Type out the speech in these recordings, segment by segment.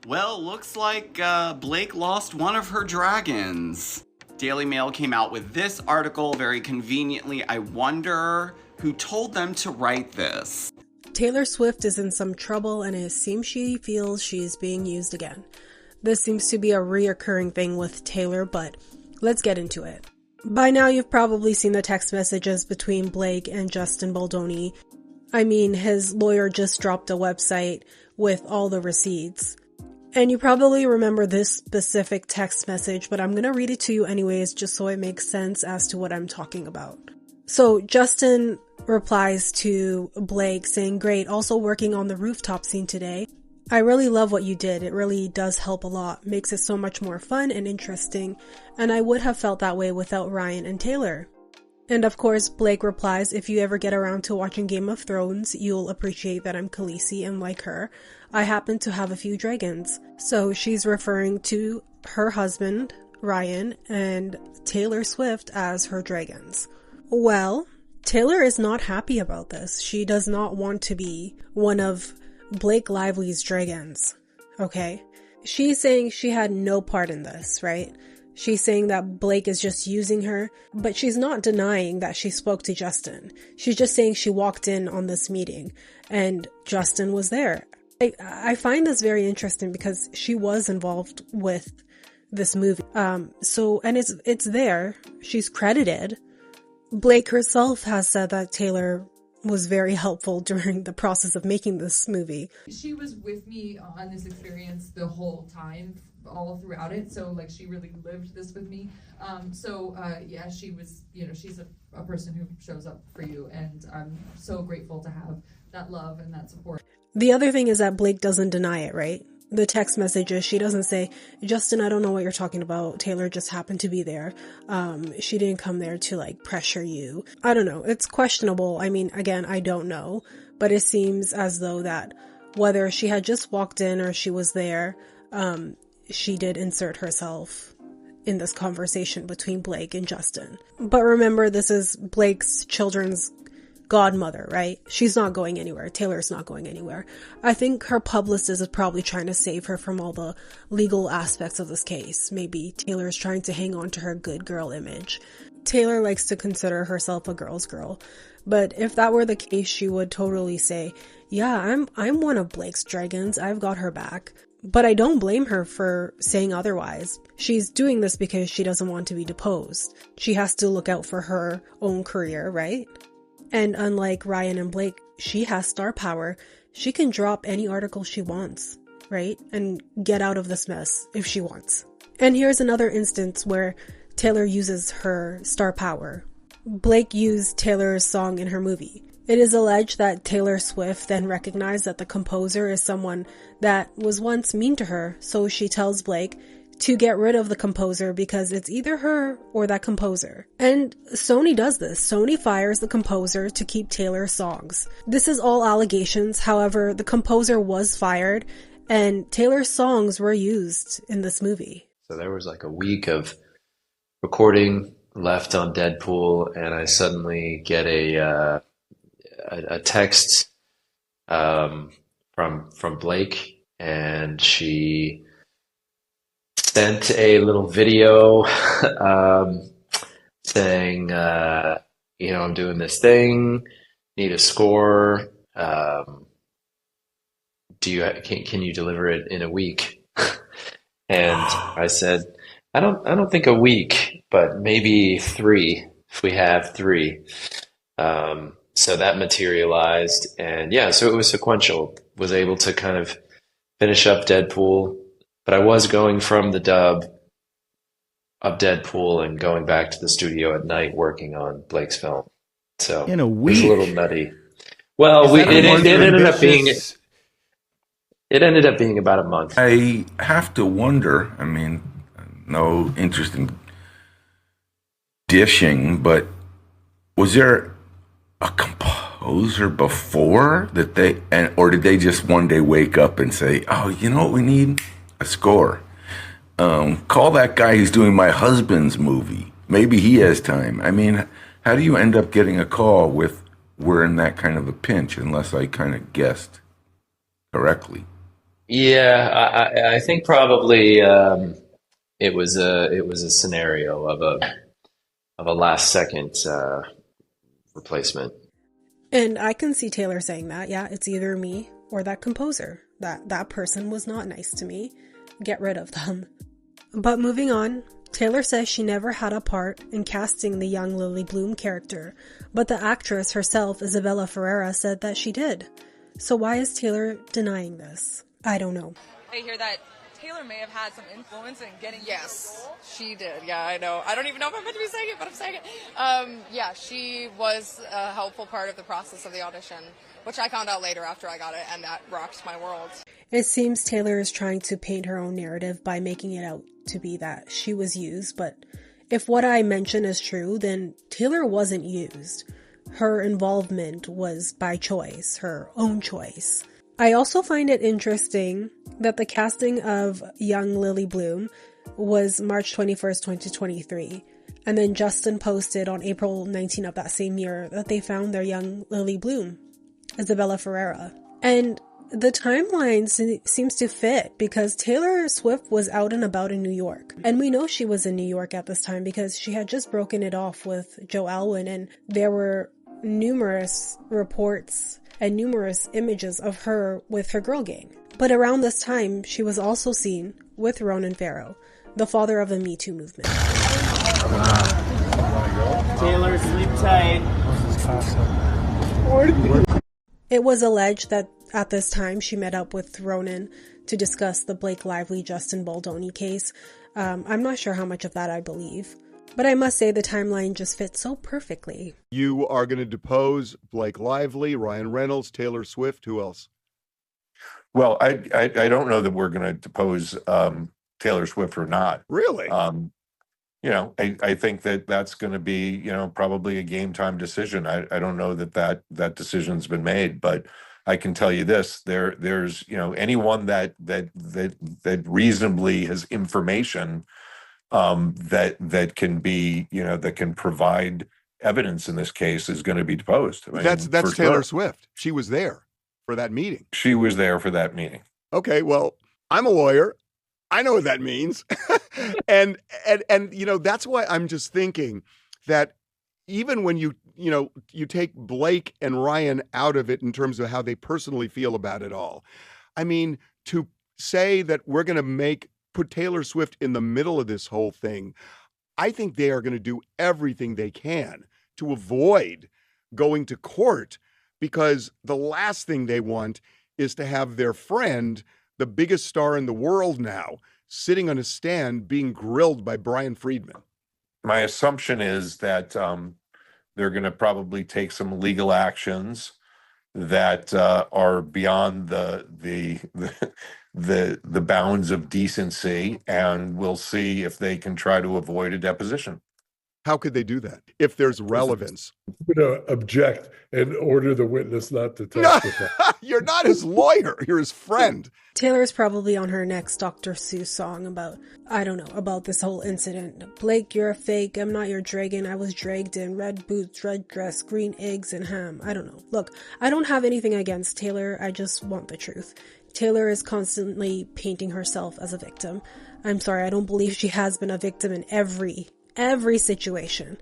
Well, looks like Blake lost one of her dragons. Daily Mail came out with this article very conveniently. I wonder who told them to write this. Taylor Swift is in some trouble and it seems she feels she's being used again. This seems to be a reoccurring thing with Taylor, but let's get into it. By now you've probably seen the text messages between Blake and Justin Baldoni. I mean, his lawyer just dropped a website with all the receipts. And you probably remember this specific text message, but I'm gonna read it to you anyways, just so it makes sense as to what I'm talking about. So Justin replies to Blake saying, "Great, also working on the rooftop scene today. I really love what you did. It really does help a lot. Makes it so much more fun and interesting. And I would have felt that way without Ryan and Taylor." And of course, Blake replies, "If you ever get around to watching Game of Thrones, you'll appreciate that I'm Khaleesi, and like her, I happen to have a few dragons." So she's referring to her husband, Ryan, and Taylor Swift as her dragons. Well, Taylor is not happy about this. She does not want to be one of Blake Lively's dragons, okay? She's saying she had no part in this, right? She's saying that Blake is just using her, but she's not denying that she spoke to Justin. She's just saying she walked in on this meeting and Justin was there. I find this very interesting because she was involved with this movie. And it's there. She's credited. Blake herself has said that Taylor was very helpful during the process of making this movie. She was with me on this experience the whole time, all throughout it. So like she really lived this with me. Yeah, she was, she's a person who shows up for you. And I'm so grateful to have that love and that support. The other thing is that Blake doesn't deny it, right? The text messages, she doesn't say, "Justin, I don't know what you're talking about. Taylor just happened to be there. She didn't come there to like pressure you." I don't know. It's questionable. I mean, again, I don't know, but it seems as though that whether she had just walked in or she was there, she did insert herself in this conversation between Blake and Justin. But remember, this is Blake's children's godmother, right? She's not going anywhere. Taylor's not going anywhere. I think her publicist is probably trying to save her from all the legal aspects of this case. Maybe Taylor's trying to hang on to her good girl image. Taylor likes to consider herself a girl's girl, but if that were the case, she would totally say, "Yeah, I'm one of Blake's dragons. I've got her back." But I don't blame her for saying otherwise. She's doing this because she doesn't want to be deposed. She has to look out for her own career, right? And unlike Ryan and Blake, she has star power. She can drop any article she wants, right? And get out of this mess if she wants. And here's another instance where Taylor uses her star power. Blake used Taylor's song in her movie. It is alleged that Taylor Swift then recognized that the composer is someone that was once mean to her, so she tells Blake to get rid of the composer because it's either her or that composer. And Sony does this. Sony fires the composer to keep Taylor's songs. This is all allegations. However, the composer was fired and Taylor's songs were used in this movie. So there was like a week of recording left on Deadpool, and I suddenly get a text from Blake, and she sent a little video saying, I'm doing this thing, need a score. Can you deliver it in a week? And I said, I don't think a week, but maybe 3 if we have 3. So that materialized, and yeah, so it was sequential. Was able to kind of finish up Deadpool, but I was going from the dub of Deadpool and going back to the studio at night working on Blake's film. So in a it week, was a little nutty. Well, it ended up being about a month. I have to wonder. I mean, no interest in dishing, but was there a composer before that or did they just one day wake up and say, "Oh, you know what we need? A score. Call that guy who's doing my husband's movie. Maybe he has time." I mean, how do you end up getting a call with we're in that kind of a pinch, unless I kind of guessed correctly? Yeah, I think probably it was a scenario of a last second replacement. And I can see Taylor saying that. Yeah, it's either me or that composer. That person was not nice to me. Get rid of them. But moving on, Taylor says she never had a part in casting the young Lily Bloom character, but the actress herself, Isabella Ferreira, said that she did. So why is Taylor denying this? I don't know. I hear that Taylor may have had some influence in getting Yes, she did. Yeah, I know. I don't even know if I'm meant to be saying it, but I'm saying it. Yeah, she was a helpful part of the process of the audition, which I found out later after I got it, and that rocked my world. It seems Taylor is trying to paint her own narrative by making it out to be that she was used, but if what I mention is true, then Taylor wasn't used. Her involvement was by choice, her own choice. I also find it interesting that the casting of young Lily Bloom was March 21st, 2023. And then Justin posted on April 19 of that same year that they found their young Lily Bloom, Isabella Ferreira. And the timeline seems to fit because Taylor Swift was out and about in New York. And we know she was in New York at this time because she had just broken it off with Joe Alwyn, and there were numerous reports and numerous images of her with her girl gang. But around this time, she was also seen with Ronan Farrow, the father of the Me Too movement. Taylor, sleep tight. It was alleged that at this time she met up with Ronan to discuss the Blake Lively-Justin Baldoni case. I'm not sure how much of that I believe, but I must say the timeline just fits so perfectly. You are going to depose Blake Lively, Ryan Reynolds, Taylor Swift. Who else? Well, I don't know that we're going to depose Taylor Swift or not. Really? I think that's going to be, probably a game time decision. I don't know that decision's been made, but I can tell you this: there's anyone that reasonably has information that can be that can provide evidence in this case is going to be deposed. I mean, that's for Taylor sure. Swift. She was there for that meeting. She was there for that meeting. Okay, well, I'm a lawyer. I know what that means. and that's why I'm just thinking that even when you take Blake and Ryan out of it in terms of how they personally feel about it all, I mean, to say that we're going to put Taylor Swift in the middle of this whole thing, I think they are going to do everything they can to avoid going to court, because the last thing they want is to have their friend, the biggest star in the world now, sitting on a stand being grilled by Brian Friedman. My assumption is that they're going to probably take some legal actions that are beyond the bounds of decency, and we'll see if they can try to avoid a deposition. How could they do that if there's relevance? I'm going to object and order the witness not to testify. You're not his lawyer. You're his friend. Taylor's probably on her next Dr. Seuss song about this whole incident. Blake, you're a fake. I'm not your dragon. I was dragged in red boots, red dress, green eggs, and ham. I don't know. Look, I don't have anything against Taylor. I just want the truth. Taylor is constantly painting herself as a victim. I'm sorry, I don't believe she has been a victim in every situation.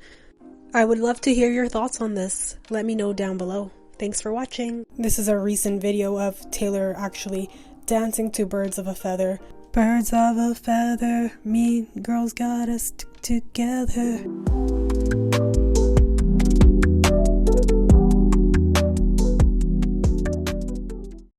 I would love to hear your thoughts on this. Let me know down below. Thanks for watching. This is a recent video of Taylor actually dancing to Birds of a Feather. Birds of a feather, mean girls gotta stick together.